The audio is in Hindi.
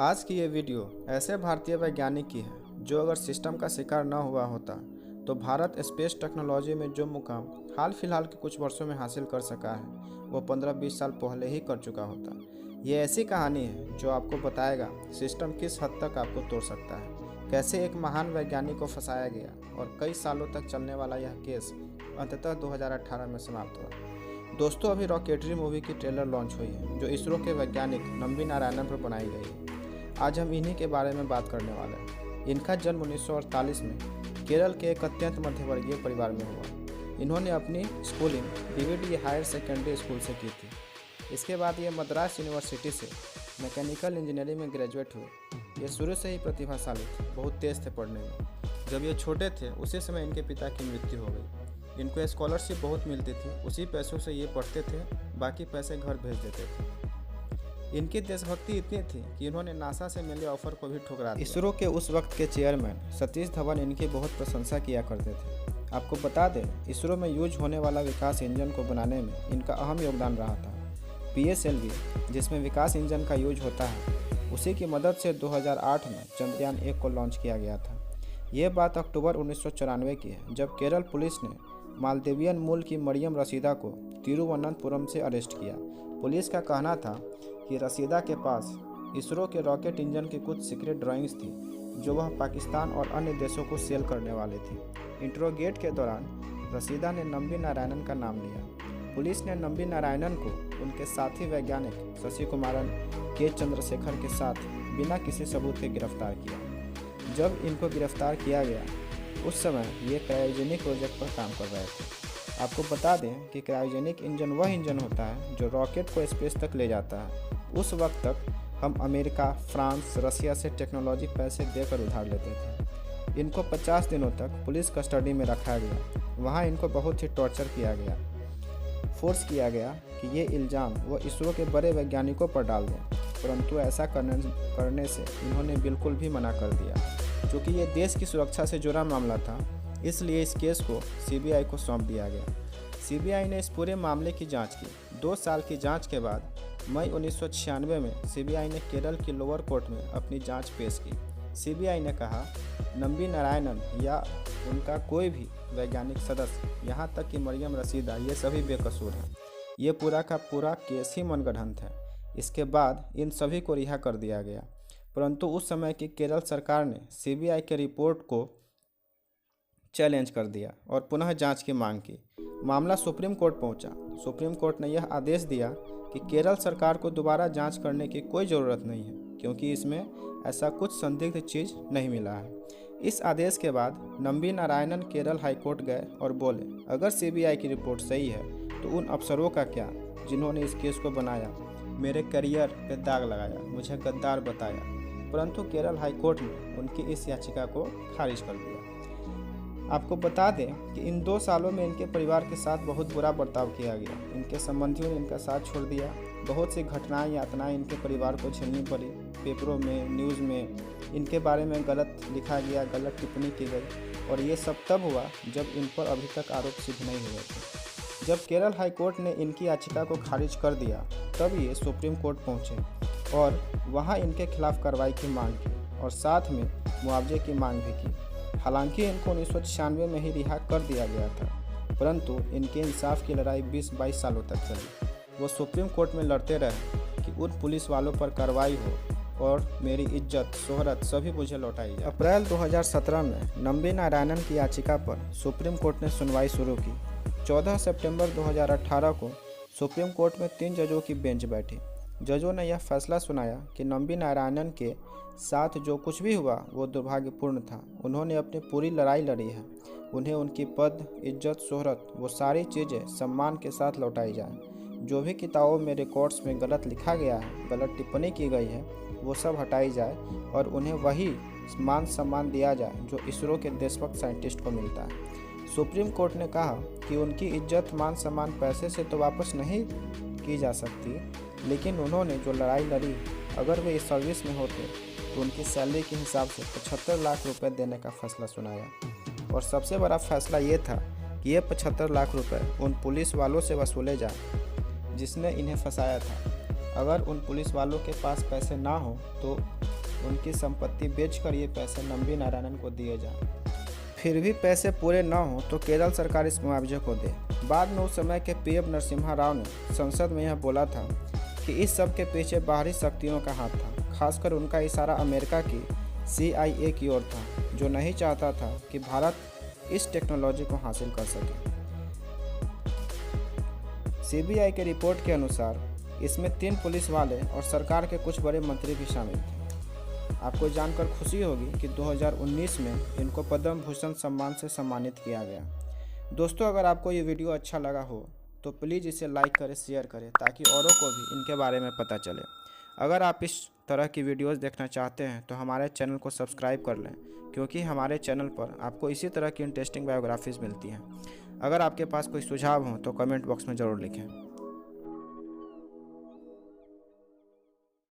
आज की ये वीडियो ऐसे भारतीय वैज्ञानिक की है जो अगर सिस्टम का शिकार न हुआ होता तो भारत स्पेस टेक्नोलॉजी में जो मुकाम हाल फिलहाल के कुछ वर्षों में हासिल कर सका है वो 15-20 साल पहले ही कर चुका होता। ये ऐसी कहानी है जो आपको बताएगा सिस्टम किस हद तक आपको तोड़ सकता है, कैसे एक महान वैज्ञानिक को फंसाया गया और कई सालों तक चलने वाला यह केस अंततः 2018 में समाप्त हुआ। दोस्तों, अभी रॉकेटरी मूवी की ट्रेलर लॉन्च हुई है जो इसरो के वैज्ञानिक नंबी नारायणन पर बनाई गई है। आज हम इन्हीं के बारे में बात करने वाले हैं। इनका जन्म 1948 में केरल के एक अत्यंत मध्यवर्गीय परिवार में हुआ। इन्होंने अपनी schooling DVD higher secondary school से की थी। इसके बाद ये मद्रास यूनिवर्सिटी से मैकेनिकल इंजीनियरिंग में ग्रेजुएट हुए। ये शुरू से ही प्रतिभाशाली थे, बहुत तेज थे पढ़ने में। जब ये छोटे थे उसी समय इनके पिता की मृत्यु हो गई। इनको स्कॉलरशिप बहुत मिलती थी, उसी पैसों से ये पढ़ते थे, बाकी पैसे घर भेज देते थे। इनकी देशभक्ति इतनी थी कि इन्होंने नासा से मिले ऑफर को भी ठुकरा दिया। इसरो के उस वक्त के चेयरमैन सतीश धवन इनकी बहुत प्रशंसा किया करते थे। आपको बता दें, इसरो में यूज होने वाला विकास इंजन को बनाने में इनका अहम योगदान रहा था। PSLV जिसमें विकास इंजन का यूज होता है, उसी की मदद से 2008 में चंद्रयान 1 को लॉन्च किया गया था। ये बात अक्टूबर 1994 की है, जब केरल पुलिस ने मालदीवियन मूल की मरियम रशीदा को तिरुवनंतपुरम से अरेस्ट किया। पुलिस का कहना था कि रशीदा के पास इसरो के रॉकेट इंजन की कुछ सीक्रेट ड्राइंग्स थी जो वह पाकिस्तान और अन्य देशों को सेल करने वाली थी। इंट्रोगेट के दौरान रशीदा ने नंबी नारायणन का नाम लिया। पुलिस ने नंबी नारायणन को उनके साथी वैज्ञानिक शशि कुमारन, के चंद्रशेखर के साथ बिना किसी सबूत के गिरफ्तार किया। जब इनको गिरफ्तार किया गया उस समय ये क्रायोजेनिक प्रोजेक्ट पर काम कर रहे थे। आपको बता दें कि क्रायोजेनिक इंजन वह इंजन होता है जो रॉकेट को स्पेस तक ले जाता है। उस वक्त तक हम अमेरिका, फ्रांस, रसिया से टेक्नोलॉजी पैसे देकर उधार लेते थे। इनको 50 दिनों तक पुलिस कस्टडी में रखा गया। वहाँ इनको बहुत ही टॉर्चर किया गया, फोर्स किया गया कि ये इल्ज़ाम वो इसरो के बड़े वैज्ञानिकों पर डाल दें, परंतु ऐसा करने से इन्होंने बिल्कुल भी मना कर दिया। चूँकि ये देश की सुरक्षा से जुड़ा मामला था, इसलिए इस केस को CBI को सौंप दिया गया। CBI ने इस पूरे मामले की जांच की। 2 साल की जांच के बाद मई 1996 में CBI ने केरल की लोअर कोर्ट में अपनी जांच पेश की। CBI ने कहा, नंबी नारायणन या उनका कोई भी वैज्ञानिक सदस्य, यहाँ तक कि मरियम रशीदा, ये सभी बेकसूर हैं। ये पूरा का पूरा केस ही मनगढ़ंत है। इसके बाद इन सभी को रिहा कर दिया गया, परंतु उस समय की केरल सरकार ने CBI के रिपोर्ट को चैलेंज कर दिया और पुनः जांच की मांग की। मामला सुप्रीम कोर्ट पहुंचा। सुप्रीम कोर्ट ने यह आदेश दिया कि केरल सरकार को दोबारा जांच करने की कोई ज़रूरत नहीं है, क्योंकि इसमें ऐसा कुछ संदिग्ध चीज़ नहीं मिला है। इस आदेश के बाद नंबी नारायणन केरल हाईकोर्ट गए और बोले, अगर CBI की रिपोर्ट सही है तो उन अफसरों का क्या जिन्होंने इस केस को बनाया, मेरे करियर पे दाग लगाया, मुझे गद्दार बताया। परंतु केरल हाईकोर्ट ने उनकी इस याचिका को खारिज कर दिया। आपको बता दें कि इन 2 सालों में इनके परिवार के साथ बहुत बुरा बर्ताव किया गया। इनके संबंधियों ने इनका साथ छोड़ दिया। बहुत सी घटनाएं, यातनाएं इनके परिवार को झेलनी पड़ी। पेपरों में, न्यूज़ में इनके बारे में गलत लिखा गया, गलत टिप्पणी की गई, और ये सब तब हुआ जब इन पर अभी तक आरोप सिद्ध नहीं हुए थे। जब केरल हाईकोर्ट ने इनकी याचिका को खारिज कर दिया, तब ये सुप्रीम कोर्ट पहुँचे और वहाँ इनके खिलाफ कार्रवाई की मांग की और साथ में मुआवजे की मांग भी की। हालांकि इनको 1996 में ही रिहा कर दिया गया था, परंतु इनके इंसाफ की लड़ाई 20-22 सालों तक चली। वो सुप्रीम कोर्ट में लड़ते रहे कि उन पुलिस वालों पर कार्रवाई हो और मेरी इज्जत, शोहरत सभी मुझे लौटाई जाए। अप्रैल 2017 में नंबी नारायणन की याचिका पर सुप्रीम कोर्ट ने सुनवाई शुरू की। 14 सितंबर 2018 को सुप्रीम कोर्ट में 3 जजों की बेंच बैठी। जजों ने यह फैसला सुनाया कि नंबी नारायणन के साथ जो कुछ भी हुआ वो दुर्भाग्यपूर्ण था। उन्होंने अपनी पूरी लड़ाई लड़ी है। उन्हें उनकी पद, इज्जत, शोहरत, वो सारी चीज़ें सम्मान के साथ लौटाई जाए। जो भी किताबों में, रिकॉर्ड्स में गलत लिखा गया है, गलत टिप्पणी की गई है, वो सब हटाई जाए और उन्हें वही मान सम्मान दिया जाए जो इसरो के देशभक्त साइंटिस्ट को मिलता है। सुप्रीम कोर्ट ने कहा कि उनकी इज्जत, मान सम्मान पैसे से तो वापस नहीं की जा सकती, लेकिन उन्होंने जो लड़ाई लड़ी, अगर वे इस सर्विस में होते तो उनकी सैलरी के हिसाब से 75 लाख रुपए देने का फैसला सुनाया। और सबसे बड़ा फैसला ये था कि ये 75 लाख रुपए उन पुलिस वालों से वसूले जाए जिसने इन्हें फंसाया था। अगर उन पुलिस वालों के पास पैसे ना हो तो उनकी संपत्ति बेचकर ये पैसे नंबी नारायणन को दिए जाएं। फिर भी पैसे पूरे न हो तो केरल सरकार इस मुआवजे को दे। बाद में उस समय के पीएम नरसिम्हा राव ने संसद में यह बोला था कि इस सब के पीछे बाहरी शक्तियों का हाथ था। खासकर उनका इशारा अमेरिका की CIA की ओर था, जो नहीं चाहता था कि भारत इस टेक्नोलॉजी को हासिल कर सके। CBI के रिपोर्ट के अनुसार इसमें 3 पुलिस वाले और सरकार के कुछ बड़े मंत्री भी शामिल थे। आपको जानकर खुशी होगी कि 2019 में इनको पद्म भूषण सम्मान से सम्मानित किया गया। दोस्तों, अगर आपको ये वीडियो अच्छा लगा हो तो प्लीज़ इसे लाइक करें, शेयर करें, ताकि औरों को भी इनके बारे में पता चले। अगर आप इस तरह की वीडियोस देखना चाहते हैं तो हमारे चैनल को सब्सक्राइब कर लें, क्योंकि हमारे चैनल पर आपको इसी तरह की इंटरेस्टिंग बायोग्राफीज़ मिलती हैं। अगर आपके पास कोई सुझाव हो तो कमेंट बॉक्स में ज़रूर लिखें।